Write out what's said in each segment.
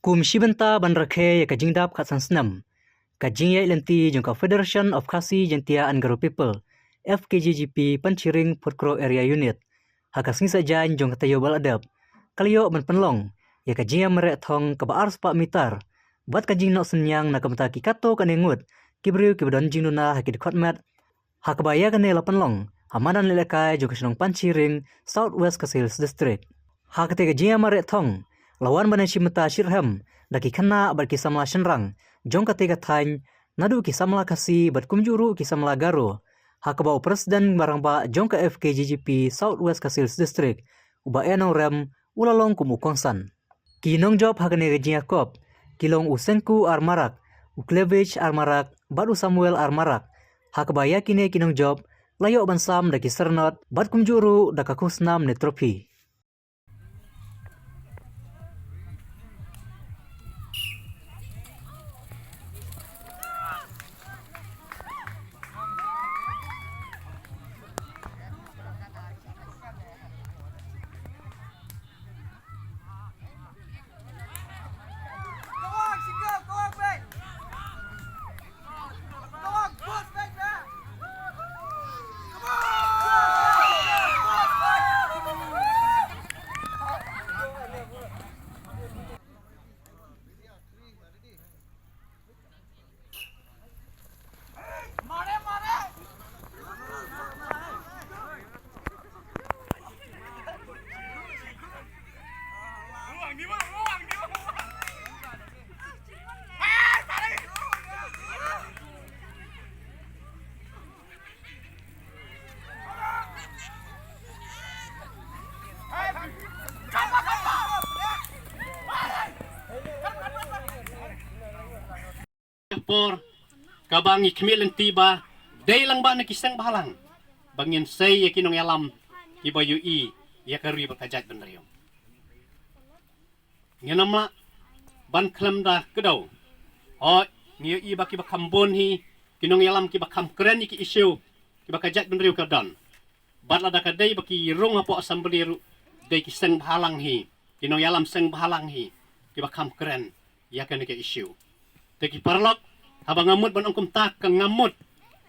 Kum Shibanta ban rakhe ka jingdap khat sansnam. Ka jingya ilanti jong ka Federation of Khasi Jantia Angaro People, FKJGP Panchiring Putkro Area Unit. Hakasing sajan jong katayo baladap. Kaliyo ban penlong, ya ka jingya merek thong ka baar spa mitar. Buat ka jing nok senyang na kamta ki kato kanengut, kibriu kibadon jinuna hakid khotmat. Hakabaya kane la penlong, hamadan lelekai jong kasinong Panchiring, Southwest Kasils District. Hakate ka jingya merek thong, lawan banan shimata shirham daki khana bar kisamla shenrang jong kate ka thain nadu kisamla khasi bat kumjuru kisamla garo hakabau presiden barangba jong ka FKJGP Southwest Kasils District uba enong rem ulalong kumu kongsan kinong job hakane rejinya kop kilong usenku armarak uklevich armarak badu Samuel armarak hakabaya kine kinong job layo bansam daki sernot bat kumjuru dakakusnam netropi. Por kabangi kemilan tiba day lang ba nakisang bahalang bangin say ya kinong yalam kiba yui ya kari berkajat benriyo ngenama ban klam da kedaw o ngiyo iba kiba kambon hi kinong yalam kiba kam keren ki isyu kiba kajat benriyo kadan bat lada kadai baki rong apo asam beriru day kisang bahalang hi kinong yalam sang bahalang hi kiba kam keren ya kan ki isyu teki parlok habang ngamut ban ongkum tak kang ngamut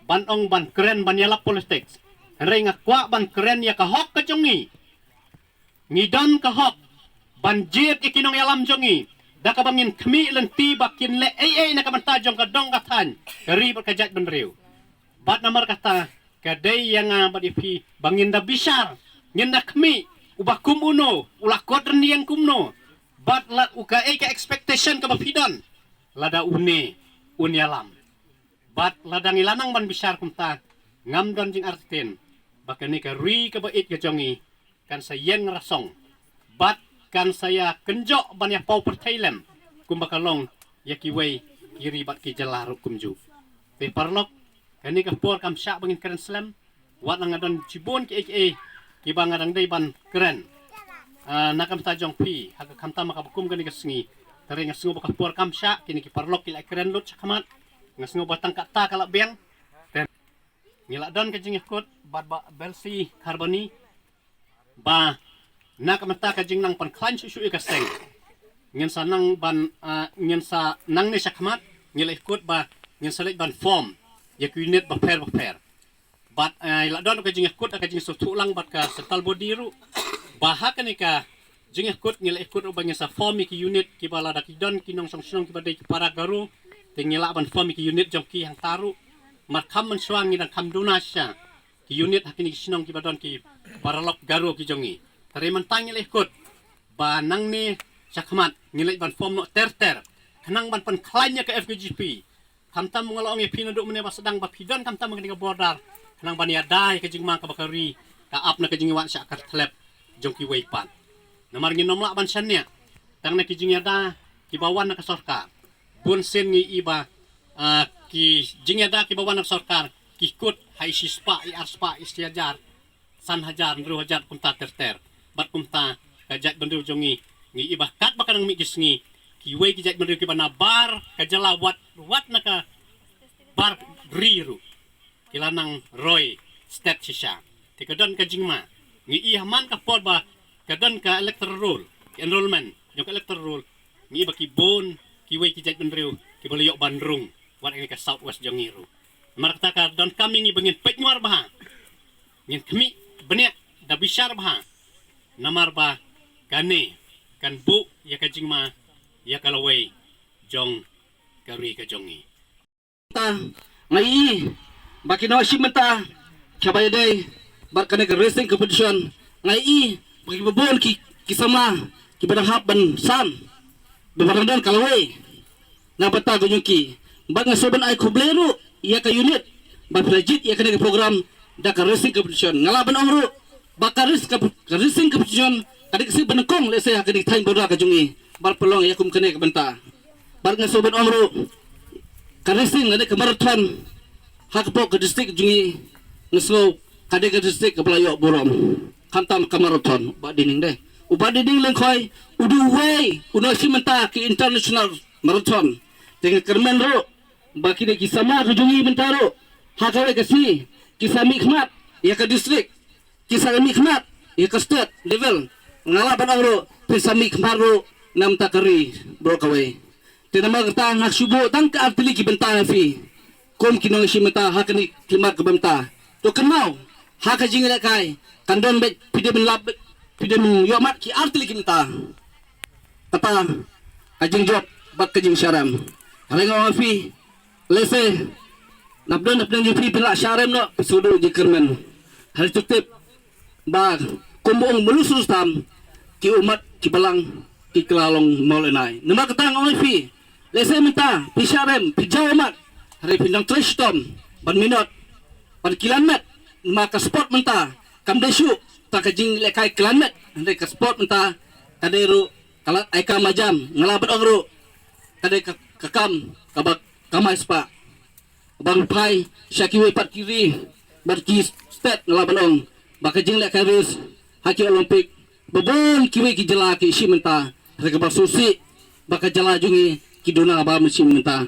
ban ong ban keren ban yalap politics henry ngakwa ban keren ya kahok ka jongi ngidon kahok ban jit ikinong yalam jongi da ka bangin kmi len tiba kin le ai na kamanta jong ka dong katan kari berkajat benriu bat namar kata kadai yang bat ipi bangin da bisar ngin da kmi ubakum uno ulah kodren yang kumno bat la uka ka expectation ka bapidon lada une unyalam bat ladang ilanang ban bisar kumta ngam don jing arten bakani ka ri ka bait ka jongi kan sayeng rasong bat kan saya kenjok ban ya pau perthailam kum bakalong yakiwei kiri bat ki jalaru kumju te parlok kani ka por kam syak bangin keren slam wat ngadon cibon ki ki bangadang dei ban keren nakam tajong pi haka kamta makabukum kani ka sengi tari ngasengo baka puar kamsya kini ki parlok kila keren lut sakamat ngasengo batang kata kala beng ten ngila don kajing ikut bat ba belsi karboni ba nak mata kajing nang pan klan susu ikaseng ngin sa nang ban ngin sa nang ni sakamat ngila ikut ba ngin salit ban form ya unit ba per bat ila don kajing ikut kajing sutu lang bat ka setal bodiru bahak ni ka jing ikut ngila ikut ubangnya sa form ki unit ki bala dak don kinong song ki badai para garu tingila ban form ki unit jong ki hang taru makam mensuang dan kam dunasya ki unit hakini sinong ki badon ki para lok garu ki jongi tari mentang ngila ikut banang ni sakmat ngila ban form no ter kanang ban pan klanya ke FKJP kamtam mengalong e pinaduk mene sedang bapidon kamtam mengenai border kanang ban ya dai ke jing ma ka bakari ka ap na ke jing wan syakar tlep jong ki weipan namar ngi nomla ban sannya tang na kijing yada ki bawan na kasorkar bun sen ngi iba ki jing yada ki bawan na kasorkar ki kut hai sispa i arspa istiajar san hajar ndru hajar kunta terter bat kumta kajat bendu jongi ngi iba kat bakanang mi gisngi ki we ki jat bendu ki banabar kajala wat na ka bar riru kilanang roy step shisha tikadon kajing ma ngi i haman ka por ba kadan ka electoral roll enrollment yung electoral roll ngi baki bon kiwe ki jat benriu ki boleh yok bandrung wat ini ka south west jongiru marta ka don kami ngi bengin penyuar bah ngin kami banyak da bishar bah namar ba kane kan bu ya ka jingma ya kalawai jong kari ka jongi ta ngai baki no shimenta chabay day barkane ka racing competition ngai baki babon ki sama ki berhap ban san bebarang kalawai na bata gunyuki bag nga soban ay kubleru iya ka unit ba project iya ka program da ka racing competition ngalaban omru baka racing competition kadik si benekong lese ka di time boda ka jungi bar pelong iya kum kene ka banta bar nga soban omru ka racing ngade ka marathon hakpo ka district jungi ngeslo kade ka district ka pelayo borom kantam ka marathon ba dining deh uba dining lengkoi udu way uno simenta ki international marathon dengan kermen ro baki de kisama kujungi bentaro hakawe kasi kisami khmat ya ka district kisami khmat ya ka state level ngalaban ro kisami khmat ro nam takari bro kawe tinama ta ngak subo tang ka artili ki benta fi kom kinong simenta hakani klimat ke benta to kenau haka jingile kai kandon be pide ben lab pide men yomat ki artili ki benta kata ajing job bak kajing syaram Halengo fi lese napdan jupi pila syarem no sudu jikermen hari tutip ba kumbung melusus tam ki umat ki balang ki kelalong molenai nama ketang oi fi lese minta pi syarem pi jawamat hari pindang tristom ban minot ban kilomet maka sport minta kam desu tak kajing lekai kilomet hari ka sport minta kaderu kalat aika majam ngalabat ogru kade kakam kabak kamai spa bang pai syakiwe pat kiri barki state ngalabanong baka jing lek karis haki olimpik babon kiwe ki jela ki simenta reka basusi baka jela jungi ki dona ba musim menta